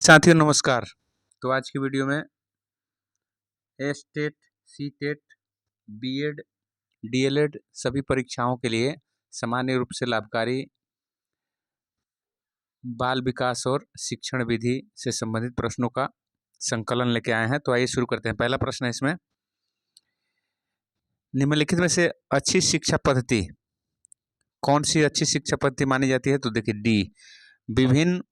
साथियों नमस्कार। तो आज की वीडियो में TET, CTET, BEd, DElEd सभी परीक्षाओं के लिए सामान्य रूप से लाभकारी बाल विकास और शिक्षण विधि से संबंधित प्रश्नों का संकलन लेके आए हैं। तो आइए शुरू करते हैं। पहला प्रश्न है इसमें, निम्नलिखित में से अच्छी शिक्षा पद्धति कौन सी अच्छी शिक्षा पद्धति मानी जाती है? तो देखिए डी, विभिन्न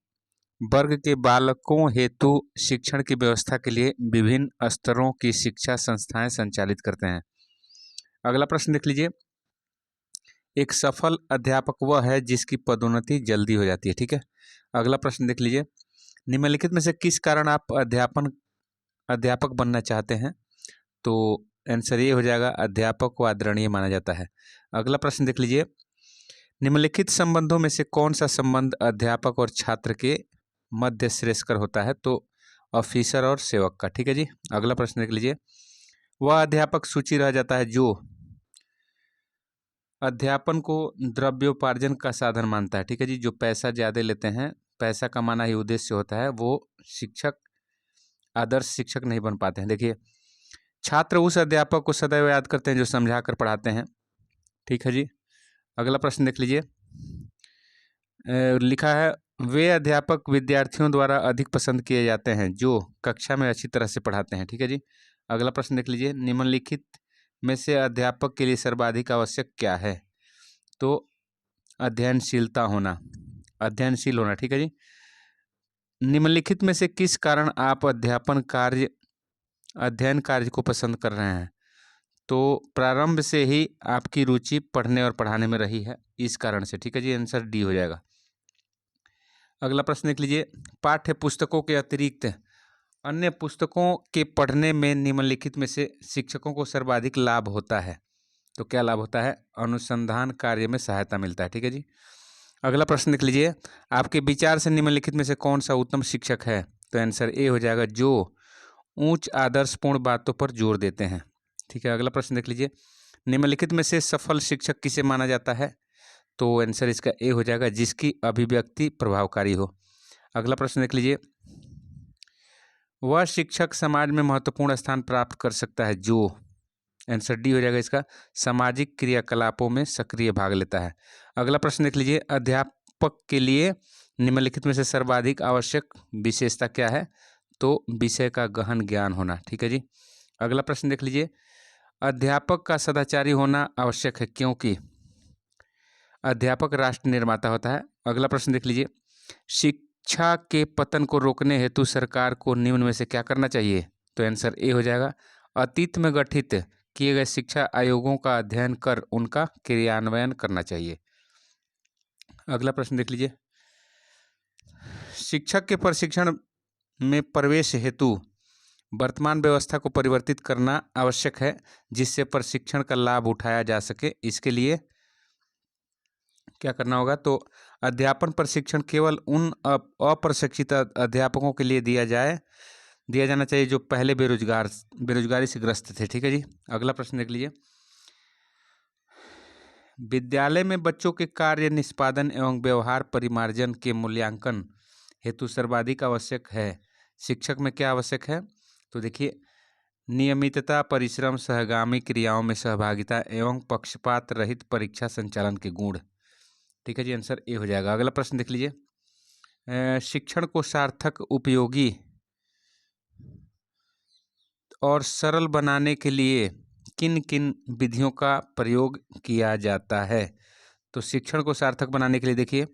वर्ग के बालकों हेतु शिक्षण की व्यवस्था के लिए विभिन्न स्तरों की शिक्षा संस्थाएं संचालित करते हैं। अगला प्रश्न देख लीजिए, एक सफल अध्यापक वह है जिसकी पदोन्नति जल्दी हो जाती है। ठीक है। अगला प्रश्न देख लीजिए, निम्नलिखित में से किस कारण आप अध्यापक बनना चाहते हैं? तो आंसर ये हो जाएगा, अध्यापक को आदरणीय माना जाता है। अगला प्रश्न देख लीजिए, निम्नलिखित संबंधों में से कौन सा संबंध अध्यापक और छात्र के मध्य श्रेयस्कर होता है? तो ऑफिसर और सेवक का। ठीक है जी। अगला प्रश्न देख लीजिए, वह अध्यापक सूची रह जाता है जो अध्यापन को द्रव्योपार्जन का साधन मानता है। ठीक है जी। जो पैसा ज़्यादा लेते हैं, पैसा कमाना ही उद्देश्य होता है, वो शिक्षक आदर्श शिक्षक नहीं बन पाते हैं। देखिए, छात्र उस अध्यापक को सदैव याद करते हैं जो समझा कर पढ़ाते हैं। ठीक है जी। अगला प्रश्न देख लीजिए, लिखा है, वे अध्यापक विद्यार्थियों द्वारा अधिक पसंद किए जाते हैं जो कक्षा में अच्छी तरह से पढ़ाते हैं। ठीक है जी। अगला प्रश्न देख लीजिए, निम्नलिखित में से अध्यापक के लिए सर्वाधिक आवश्यक क्या है? तो अध्ययनशीलता होना, अध्ययनशील होना। ठीक है जी। निम्नलिखित में से किस कारण आप अध्ययन कार्य को पसंद कर रहे हैं? तो प्रारंभ से ही आपकी रुचि पढ़ने और पढ़ाने में रही है, इस कारण से। ठीक है जी। आंसर डी हो जाएगा। अगला प्रश्न देख लीजिए, पाठ्य पुस्तकों के अतिरिक्त अन्य पुस्तकों के पढ़ने में निम्नलिखित में से शिक्षकों को सर्वाधिक लाभ होता है? तो क्या लाभ होता है? अनुसंधान कार्य में सहायता मिलता है। ठीक है जी। अगला प्रश्न देख लीजिए, आपके विचार से निम्नलिखित में से कौन सा उत्तम शिक्षक है? तो आंसर ए हो जाएगा, जो उच्च आदर्शपूर्ण बातों पर जोर देते हैं। ठीक है। अगला प्रश्न देख लीजिए, निम्नलिखित में से सफल शिक्षक किसे माना जाता है? तो आंसर इसका ए हो जाएगा, जिसकी अभिव्यक्ति प्रभावकारी हो। अगला प्रश्न देख लीजिए, वह शिक्षक समाज में महत्वपूर्ण स्थान प्राप्त कर सकता है जो, आंसर डी हो जाएगा इसका, सामाजिक क्रियाकलापों में सक्रिय भाग लेता है। अगला प्रश्न देख लीजिए, अध्यापक के लिए निम्नलिखित में से सर्वाधिक आवश्यक विशेषता क्या है? तो विषय का गहन ज्ञान होना। ठीक है जी। अगला प्रश्न देख लीजिए, अध्यापक का सदाचारी होना आवश्यक है क्योंकि अध्यापक राष्ट्र निर्माता होता है। अगला प्रश्न देख लीजिए, शिक्षा के पतन को रोकने हेतु सरकार को निम्न में से क्या करना चाहिए? तो आंसर ए हो जाएगा, अतीत में गठित किए गए शिक्षा आयोगों का अध्ययन कर उनका क्रियान्वयन करना चाहिए। अगला प्रश्न देख लीजिए, शिक्षक के प्रशिक्षण में प्रवेश हेतु वर्तमान व्यवस्था को परिवर्तित करना आवश्यक है जिससे प्रशिक्षण का लाभ उठाया जा सके। इसके लिए क्या करना होगा? तो अध्यापन प्रशिक्षण केवल उन अप्रशिक्षित अध्यापकों के लिए दिया जाना चाहिए जो पहले बेरोजगारी से ग्रस्त थे। ठीक है जी। अगला प्रश्न देख लीजिए, विद्यालय में बच्चों के कार्य निष्पादन एवं व्यवहार परिमार्जन के मूल्यांकन हेतु सर्वाधिक आवश्यक है शिक्षक में क्या आवश्यक है? तो देखिए, नियमितता, परिश्रम, सहगामी क्रियाओं में सहभागिता एवं पक्षपात रहित परीक्षा संचालन के गुण। ठीक है जी। आंसर ए हो जाएगा। अगला प्रश्न देख लीजिए, शिक्षण को सार्थक, उपयोगी और सरल बनाने के लिए किन किन विधियों का प्रयोग किया जाता है? तो शिक्षण को सार्थक बनाने के लिए देखिए,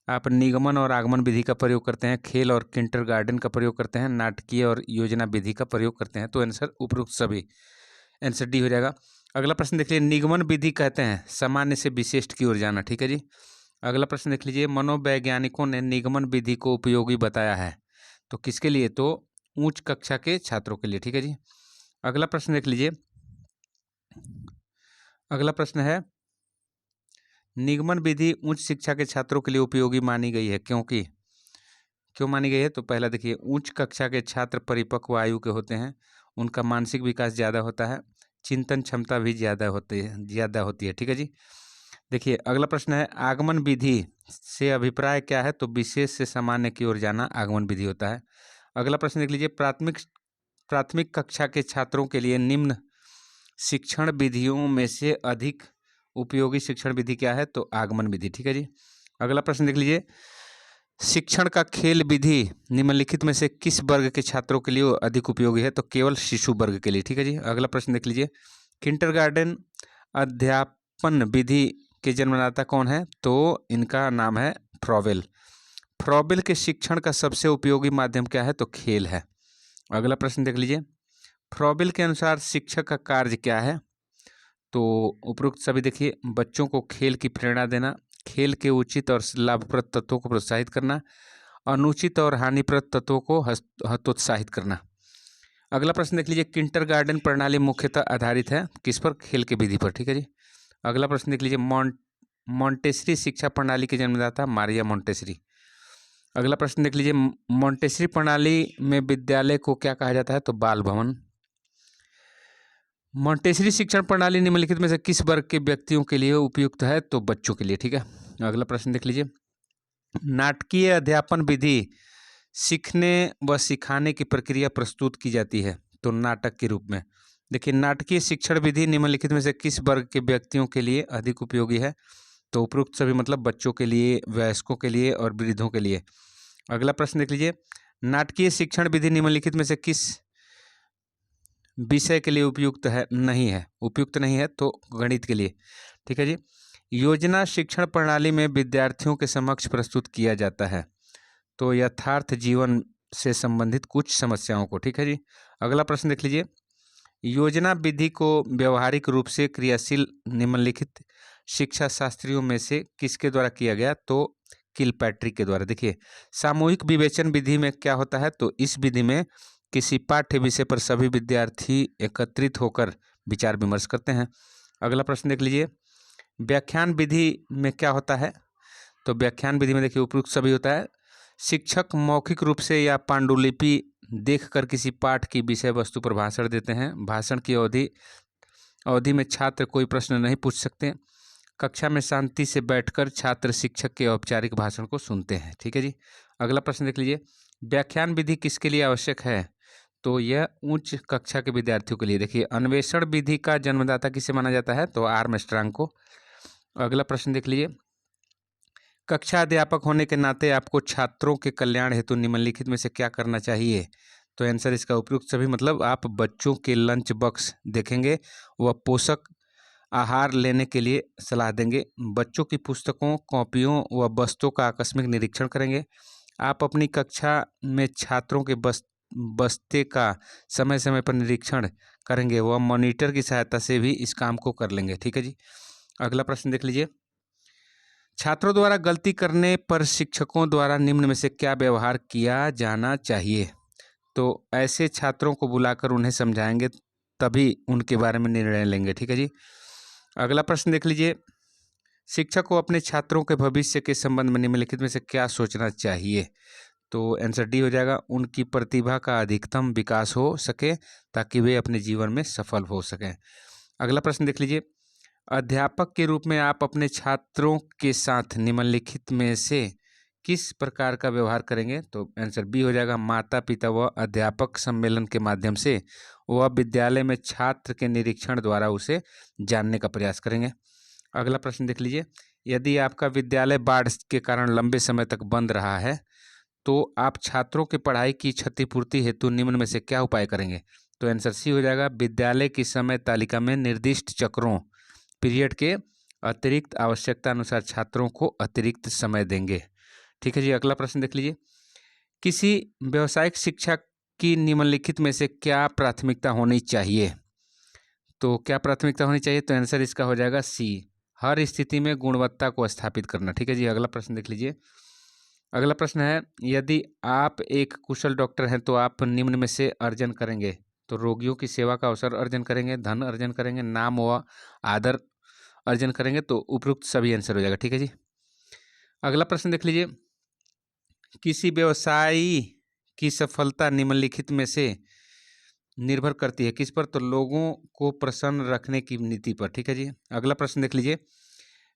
आप निगमन और आगमन विधि का प्रयोग करते हैं, खेल और किंडरगार्टन का प्रयोग करते हैं, नाटकीय और योजना विधि का प्रयोग करते हैं। तो आंसर उपरोक्त सभी, आंसर डी हो जाएगा। अगला प्रश्न देख लीजिए, निगमन विधि कहते हैं सामान्य से विशिष्ट की ओर जाना। ठीक है जी। अगला प्रश्न देख लीजिए, मनोवैज्ञानिकों ने निगमन विधि को उपयोगी बताया है तो किसके लिए? तो उच्च कक्षा के छात्रों के लिए। ठीक है जी। अगला प्रश्न देख लीजिए, अगला प्रश्न है, निगमन विधि उच्च शिक्षा के छात्रों के लिए उपयोगी मानी गई है क्यों मानी गई है? तो पहला देखिए, उच्च कक्षा के छात्र परिपक्व आयु के होते हैं, उनका मानसिक विकास ज़्यादा होता है, चिंतन क्षमता भी ज़्यादा होती है। ठीक है जी। देखिए, अगला प्रश्न है, आगमन विधि से अभिप्राय क्या है? तो विशेष से सामान्य की ओर जाना आगमन विधि होता है। अगला प्रश्न देख लीजिए, प्राथमिक कक्षा के छात्रों के लिए निम्न शिक्षण विधियों में से अधिक उपयोगी शिक्षण विधि क्या है? तो आगमन विधि। ठीक है जी। अगला प्रश्न देख लीजिए, शिक्षण का खेल विधि निम्नलिखित में से किस वर्ग के छात्रों के लिए अधिक उपयोगी है? तो केवल शिशु वर्ग के लिए। ठीक है जी। अगला प्रश्न देख लीजिए, किंडरगार्टन अध्यापन विधि के जन्मदाता कौन है? तो इनका नाम है फ्रॉबेल। फ्रॉबेल के शिक्षण का सबसे उपयोगी माध्यम क्या है? तो खेल है। अगला प्रश्न देख लीजिए, फ्रॉबेल के अनुसार शिक्षक का कार्य क्या है? तो उपरोक्त सभी देखिए, बच्चों को खेल की प्रेरणा देना, खेल के उचित और लाभप्रद तत्वों को प्रोत्साहित करना, अनुचित और हानिप्रद तत्वों को हतोत्साहित करना। अगला प्रश्न देख लीजिए, किंडरगार्टन प्रणाली मुख्यतः आधारित है किस पर? खेल के विधि पर। ठीक है जी। अगला प्रश्न देख लीजिए, मॉन्टेसरी शिक्षा प्रणाली के जन्मदाता मारिया मॉन्टेसरी। अगला प्रश्न देख लीजिए, मॉन्टेसरी प्रणाली में विद्यालय को क्या कहा जाता है? तो बाल भवन। मॉन्टेसरी शिक्षण प्रणाली निम्नलिखित में से किस वर्ग के व्यक्तियों के लिए उपयुक्त है? तो बच्चों के लिए। ठीक है। अगला प्रश्न देख लीजिए, नाटकीय अध्यापन विधि सीखने व सिखाने की प्रक्रिया प्रस्तुत की जाती है तो नाटक के रूप में। देखिए, नाटकीय शिक्षण विधि निम्नलिखित में से किस वर्ग के व्यक्तियों के लिए अधिक उपयोगी है? तो उपरोक्त सभी मतलब बच्चों के लिए, वयस्कों के लिए और वृद्धों के लिए। अगला प्रश्न देख लीजिए, नाटकीय शिक्षण विधि निम्नलिखित में से किस विषय के लिए उपयुक्त नहीं है? तो गणित के लिए। ठीक है जी। योजना शिक्षण प्रणाली में विद्यार्थियों के समक्ष प्रस्तुत किया जाता है तो यथार्थ जीवन से संबंधित कुछ समस्याओं को। ठीक है जी। अगला प्रश्न देख लीजिए, योजना विधि को व्यवहारिक रूप से क्रियाशील निम्नलिखित शिक्षा शास्त्रियों में से किसके द्वारा किया गया? तो किलपैट्रिक के द्वारा। देखिए, सामूहिक विवेचन विधि में क्या होता है? तो इस विधि में किसी पाठ्य विषय पर सभी विद्यार्थी एकत्रित होकर विचार विमर्श करते हैं। अगला प्रश्न देख लीजिए, व्याख्यान विधि में क्या होता है? तो व्याख्यान विधि में देखिए उपयुक्त सभी होता है, शिक्षक मौखिक रूप से या पांडुलिपि देखकर किसी पाठ की विषय वस्तु पर भाषण देते हैं। भाषण की अवधि में छात्र कोई प्रश्न नहीं पूछ सकते। कक्षा में शांति से बैठकर छात्र शिक्षक के औपचारिक भाषण को सुनते हैं। ठीक है जी। अगला प्रश्न देख लीजिए, व्याख्यान विधि किसके लिए आवश्यक है? तो यह उच्च कक्षा के विद्यार्थियों के लिए। देखिए, अन्वेषण विधि का जन्मदाता किसे माना जाता है? तो आर्मस्ट्रांग को। अगला प्रश्न देख लीजिए, कक्षा अध्यापक होने के नाते आपको छात्रों के कल्याण हेतु निम्नलिखित में से क्या करना चाहिए? तो आंसर इसका उपयुक्त सभी मतलब आप बच्चों के लंच बॉक्स देखेंगे, वह पोषक आहार लेने के लिए सलाह देंगे, बच्चों की पुस्तकों, कॉपियों व बस्तों का आकस्मिक निरीक्षण करेंगे। आप अपनी कक्षा में छात्रों के बस्ते का समय समय पर निरीक्षण करेंगे, वह मॉनिटर की सहायता से भी इस काम को कर लेंगे। ठीक है जी। अगला प्रश्न देख लीजिए, छात्रों द्वारा गलती करने पर शिक्षकों द्वारा निम्न में से क्या व्यवहार किया जाना चाहिए? तो ऐसे छात्रों को बुलाकर उन्हें समझाएंगे, तभी उनके बारे में निर्णय लेंगे। ठीक है जी। अगला प्रश्न देख लीजिए, शिक्षक को अपने छात्रों के भविष्य के संबंध में निम्नलिखित में से क्या सोचना चाहिए? तो आंसर डी हो जाएगा, उनकी प्रतिभा का अधिकतम विकास हो सके ताकि वे अपने जीवन में सफल हो सकें। अगला प्रश्न देख लीजिए, अध्यापक के रूप में आप अपने छात्रों के साथ निम्नलिखित में से किस प्रकार का व्यवहार करेंगे? तो आंसर बी हो जाएगा, माता पिता व अध्यापक सम्मेलन के माध्यम से वह विद्यालय में छात्र के निरीक्षण द्वारा उसे जानने का प्रयास करेंगे। अगला प्रश्न देख लीजिए, यदि आपका विद्यालय बाढ़ के कारण लंबे समय तक बंद रहा है तो आप छात्रों की पढ़ाई की क्षतिपूर्ति हेतु निम्न में से क्या उपाय करेंगे? तो आंसर सी हो जाएगा, विद्यालय की समय तालिका में निर्दिष्ट चक्रों पीरियड के अतिरिक्त आवश्यकता अनुसार छात्रों को अतिरिक्त समय देंगे। ठीक है जी। अगला प्रश्न देख लीजिए, किसी व्यावसायिक शिक्षा की निम्नलिखित में से क्या प्राथमिकता होनी चाहिए? तो क्या प्राथमिकता होनी चाहिए? तो आंसर इसका हो जाएगा सी, हर स्थिति में गुणवत्ता को स्थापित करना। ठीक है जी। अगला प्रश्न देख लीजिए, अगला प्रश्न है, यदि आप एक कुशल डॉक्टर हैं तो आप निम्न में से अर्जन करेंगे? तो रोगियों की सेवा का अवसर अर्जन करेंगे, धन अर्जन करेंगे, नाम व आदर अर्जन करेंगे। तो उपयुक्त सभी आंसर हो जाएगा। ठीक है जी। अगला प्रश्न देख लीजिए, किसी व्यवसायी की सफलता निम्नलिखित में से निर्भर करती है किस पर? तो लोगों को प्रसन्न रखने की नीति पर। ठीक है जी। अगला प्रश्न देख लीजिए,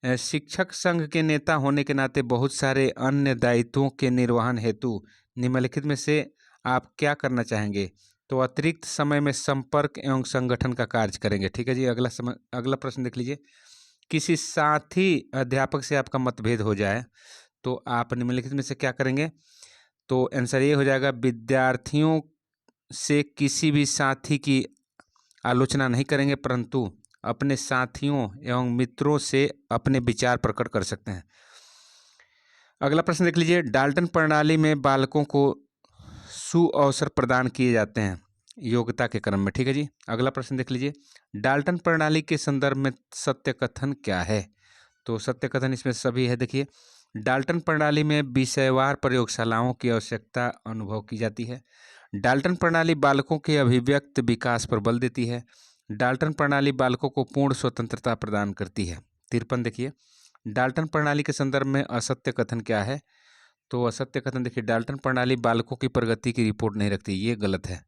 शिक्षक संघ के नेता होने के नाते बहुत सारे अन्य दायित्वों के निर्वहन हेतु निम्नलिखित में से आप क्या करना चाहेंगे? तो अतिरिक्त समय में संपर्क एवं संगठन का कार्य करेंगे। ठीक है जी। अगला प्रश्न देख लीजिए। किसी साथी अध्यापक से आपका मतभेद हो जाए तो आप निम्नलिखित में से क्या करेंगे? तो आंसर ये हो जाएगा, विद्यार्थियों से किसी भी साथी की आलोचना नहीं करेंगे, परंतु अपने साथियों एवं मित्रों से अपने विचार प्रकट कर सकते हैं। अगला प्रश्न देख लीजिए। डाल्टन प्रणाली में बालकों को सुअवसर प्रदान किए जाते हैं योग्यता के क्रम में। ठीक है जी। अगला प्रश्न देख लीजिए। डाल्टन प्रणाली के संदर्भ में सत्य कथन क्या है? तो सत्य कथन इसमें सभी है। देखिए, डाल्टन प्रणाली में विषयवार प्रयोगशालाओं की आवश्यकता अनुभव की जाती है। डाल्टन प्रणाली बालकों के अभिव्यक्त विकास पर बल देती है। डाल्टन प्रणाली बालकों को पूर्ण स्वतंत्रता प्रदान करती है। 53 देखिए, डाल्टन प्रणाली के संदर्भ में असत्य कथन क्या है? तो असत्य कथन देखिए, डाल्टन प्रणाली बालकों की प्रगति की रिपोर्ट नहीं रखती, ये गलत है।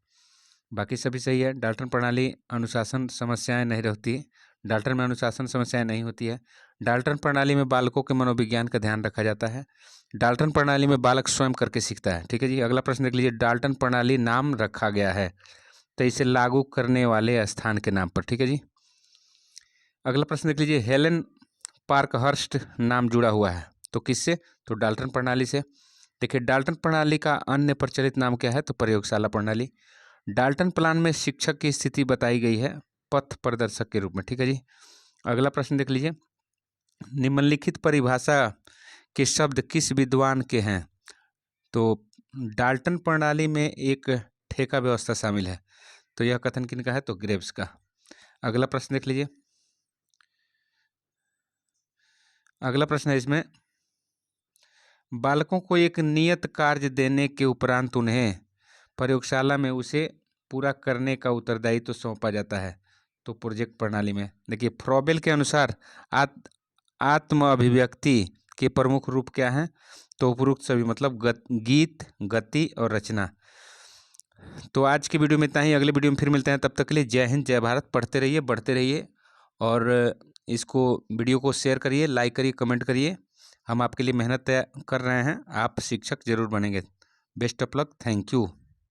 बाकी सभी सही है। डाल्टन प्रणाली अनुशासन समस्याएं नहीं रहती, डाल्टन में अनुशासन समस्याएं नहीं होती है। डाल्टन प्रणाली में बालकों के मनोविज्ञान का ध्यान रखा जाता है। डाल्टन प्रणाली में बालक स्वयं करके सीखता है। ठीक है जी। अगला प्रश्न देख लीजिए। डाल्टन प्रणाली नाम रखा गया है तो इसे लागू करने वाले स्थान के नाम पर। ठीक है जी। अगला प्रश्न देख लीजिए। हेलेन पार्कहर्स्ट नाम जुड़ा हुआ है तो किससे? तो डाल्टन प्रणाली से। देखिए, डाल्टन प्रणाली का अन्य प्रचलित नाम क्या है? तो प्रयोगशाला प्रणाली। डाल्टन प्लान में शिक्षक की स्थिति बताई गई है पथ प्रदर्शक के रूप में। ठीक है जी। अगला प्रश्न देख लीजिए। निम्नलिखित परिभाषा के शब्द किस विद्वान के हैं? तो डाल्टन प्रणाली में एक ठेका व्यवस्था शामिल है तो यह कथन किनका है? तो ग्रेव्स का। अगला प्रश्न देख लीजिए। अगला प्रश्न है इसमें, बालकों को एक नियत कार्य देने के उपरांत उन्हें प्रयोगशाला में उसे पूरा करने का उत्तरदायित्व सौंपा जाता है तो प्रोजेक्ट प्रणाली में। देखिए, फ्रॉबेल के अनुसार आत्म अभिव्यक्ति के प्रमुख रूप क्या हैं? तो उपरोक्त सभी, मतलब गीत, गति और रचना। तो आज की वीडियो में इतना ही। अगले वीडियो में फिर मिलते हैं। तब तक के लिए जय हिंद, जय भारत। पढ़ते रहिए, बढ़ते रहिए और इसको वीडियो को शेयर करिए, लाइक करिए, कमेंट करिए। हम आपके लिए मेहनत कर रहे हैं, आप शिक्षक जरूर बनेंगे। Best of luck. Thank you.